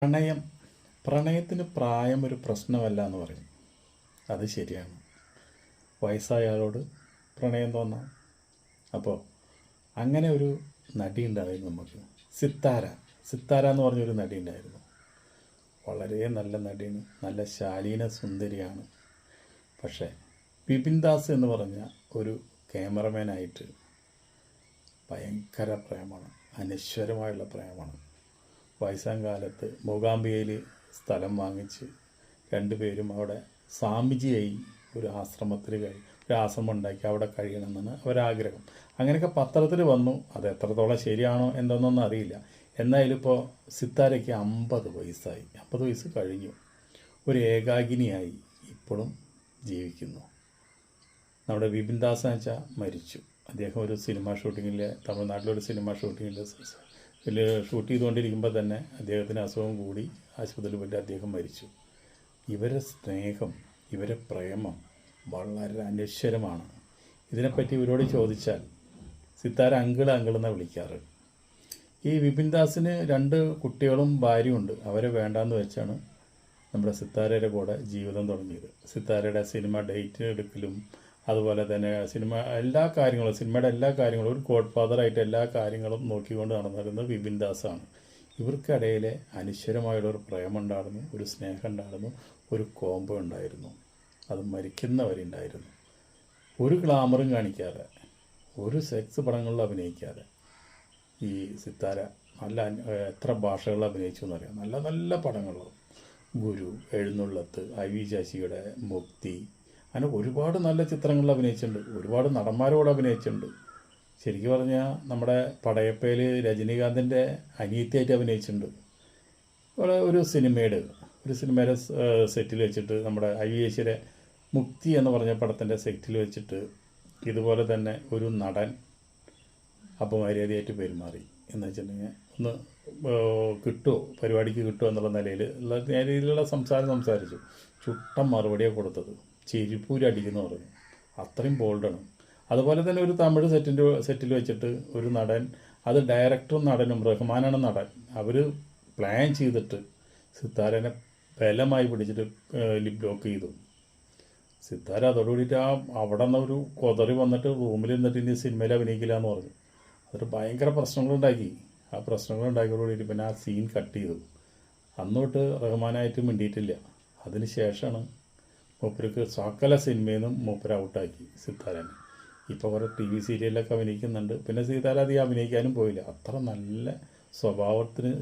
പ്രണയം പ്രണയത്തിന് പ്രായം ഒരു പ്രശ്നമല്ല എന്ന് പറയും. അത് ശരിയാണ്. വയസ്സായ ആളോട് പ്രണയം തോന്നാം. അപ്പോൾ അങ്ങനെ ഒരു നടി ഉണ്ടായിരുന്നു നമുക്ക്. സിത്താര സിത്താര എന്ന് പറഞ്ഞൊരു നടി ഉണ്ടായിരുന്നു. വളരെ നല്ല നടിയാണ്, നല്ല ശാലീന സുന്ദരിയാണ്. പക്ഷേ ബിപിൻ ദാസ് എന്ന് പറഞ്ഞ ഒരു ക്യാമറമാനായിട്ട് ഭയങ്കര പ്രേമമാണ്, അനശ്വരമായുള്ള പ്രേമമാണ്. വയസ്സാം കാലത്ത് മൂകാംബികയിൽ സ്ഥലം വാങ്ങിച്ച് രണ്ടുപേരും അവിടെ സ്വാമിജിയായി ഒരു ആശ്രമം ഉണ്ടാക്കി അവിടെ കഴിയണമെന്നാണ് അവരാഗ്രഹം. അങ്ങനെയൊക്കെ പത്രത്തിൽ വന്നു. അത് എത്രത്തോളം ശരിയാണോ എന്തെന്നൊന്നും അറിയില്ല. എന്നാലും ഇപ്പോൾ സിത്താരയ്ക്ക് 50 വയസ്സായി, 50 വയസ്സ് കഴിഞ്ഞു. ഒരു ഏകാകിനിയായി ഇപ്പോഴും ജീവിക്കുന്നു. നമ്മുടെ വിപിൻ ദാസ് എന്ന് വെച്ചാൽ മരിച്ചു. അദ്ദേഹം ഒരു സിനിമ ഷൂട്ടിങ്ങിൽ, തമിഴ്നാട്ടിലൊരു സിനിമ ഷൂട്ടിങ്ങിൽ ഷൂട്ട് ചെയ്തുകൊണ്ടിരിക്കുമ്പോൾ തന്നെ അദ്ദേഹത്തിന് അസുഖം കൂടി ആശുപത്രിയിൽ പോയിട്ട് അദ്ദേഹം മരിച്ചു. ഇവരെ സ്നേഹം, ഇവരെ പ്രേമം വളരെ അനശ്വരമാണ്. ഇതിനെപ്പറ്റി ഇവരോട് ചോദിച്ചാൽ സിത്താര അങ്കിളെന്നാണ് വിളിക്കാറ്. ഈ വിപിൻ ദാസിന് 2 കുട്ടികളും ഭാര്യയുണ്ട്. അവരെ വേണ്ടാന്ന് വെച്ചാണ് നമ്മുടെ സിത്താരയുടെ കൂടെ ജീവിതം തുടങ്ങിയത്. സിത്താരയുടെ സിനിമ ഡേറ്റ് എടുക്കലും അതുപോലെ തന്നെ സിനിമയുടെ എല്ലാ കാര്യങ്ങളും ഒരു ഗോഡ് ഫാദറായിട്ട് എല്ലാ കാര്യങ്ങളും നോക്കിക്കൊണ്ട് നടന്നിരുന്നത് വിപിൻ ദാസാണ്. ഇവർക്കിടയിലെ അനശ്വരമായുള്ളൊരു പ്രേമുണ്ടായിരുന്നു, ഒരു സ്നേഹം ഉണ്ടായിരുന്നു, ഒരു കോംബോ ഉണ്ടായിരുന്നു. അത് മരിക്കുന്നവരുണ്ടായിരുന്നു. ഒരു ഗ്ലാമറും കാണിക്കാതെ, ഒരു സെക്സ് പടങ്ങളിൽ അഭിനയിക്കാതെ ഈ സിത്താര എത്ര ഭാഷകളിൽ അഭിനയിച്ചു എന്നറിയാം. നല്ല നല്ല പടങ്ങൾ, ഗുരു, എഴുന്നള്ളത്ത്, IV ശശിയുടെ മുക്തി, അങ്ങനെ ഒരുപാട് നല്ല ചിത്രങ്ങളിൽ അഭിനയിച്ചിട്ടുണ്ട്. ഒരുപാട് നടന്മാരോട് അഭിനയിച്ചിട്ടുണ്ട്. ശരിക്കും പറഞ്ഞാൽ നമ്മുടെ പടയപ്പയിൽ രജനീകാന്തിൻ്റെ അനിയത്തിയായിട്ട് അഭിനയിച്ചിട്ടുണ്ട്. ഒരു സിനിമയുടെ സെറ്റിൽ വെച്ചിട്ട് നമ്മുടെ IV ശശിയുടെ മുക്തി എന്ന് പറഞ്ഞ പടത്തിൻ്റെ സെറ്റിൽ വെച്ചിട്ട് ഇതുപോലെ തന്നെ ഒരു നടൻ അപമര്യാദയായിട്ട് പെരുമാറി എന്ന് വെച്ചിട്ടുണ്ടെങ്കിൽ ഒന്ന് പരിപാടിക്ക് കിട്ടുമോ എന്നുള്ള രീതിയിലുള്ള സംസാരിച്ചു. ചുട്ട മറുപടിയാണ് കൊടുത്തത്. ചെരിപ്പൂരി അടിക്കുന്നു പറഞ്ഞു. അത്രയും ബോൾഡാണ്. അതുപോലെ തന്നെ ഒരു തമിഴ് സെറ്റിൽ വെച്ചിട്ട് ഒരു നടൻ, അത് ഡയറക്ടറും നടനും റഹ്മാനാണ് നടൻ, അവർ പ്ലാൻ ചെയ്തിട്ട് സിത്താരനെ ബലമായി പിടിച്ചിട്ട് ലിപ് ലോക്ക് ചെയ്തു. സിത്താര അതോടുകൂടിയിട്ട് അവിടെ നിന്ന് ഒരു കൊതറി വന്നിട്ട് റൂമിൽ നിന്നിട്ട് ഇനി സിനിമയിൽ അഭിനയിക്കില്ല എന്ന് പറഞ്ഞു. അതൊരു ഭയങ്കര പ്രശ്നങ്ങളുണ്ടാക്കി. ആ പ്രശ്നങ്ങളുണ്ടാക്കിയോടുകൂടിയിട്ട് പിന്നെ ആ സീൻ കട്ട് ചെയ്തു. അന്നോട്ട് റഹ്മാനായിട്ട് മിണ്ടിയിട്ടില്ല. അതിന് ശേഷമാണ് മൂപ്പർക്ക് സകല സിനിമയിൽ നിന്നും മൂപ്പര് ഔട്ടാക്കി സിത്താരനെ. ഇപ്പോൾ കുറേ TV സീരിയലിലൊക്കെ അഭിനയിക്കുന്നുണ്ട്. പിന്നെ സിത്താര അധികം അഭിനയിക്കാനും പോയില്ല. അത്ര നല്ല സ്വഭാവത്തിന്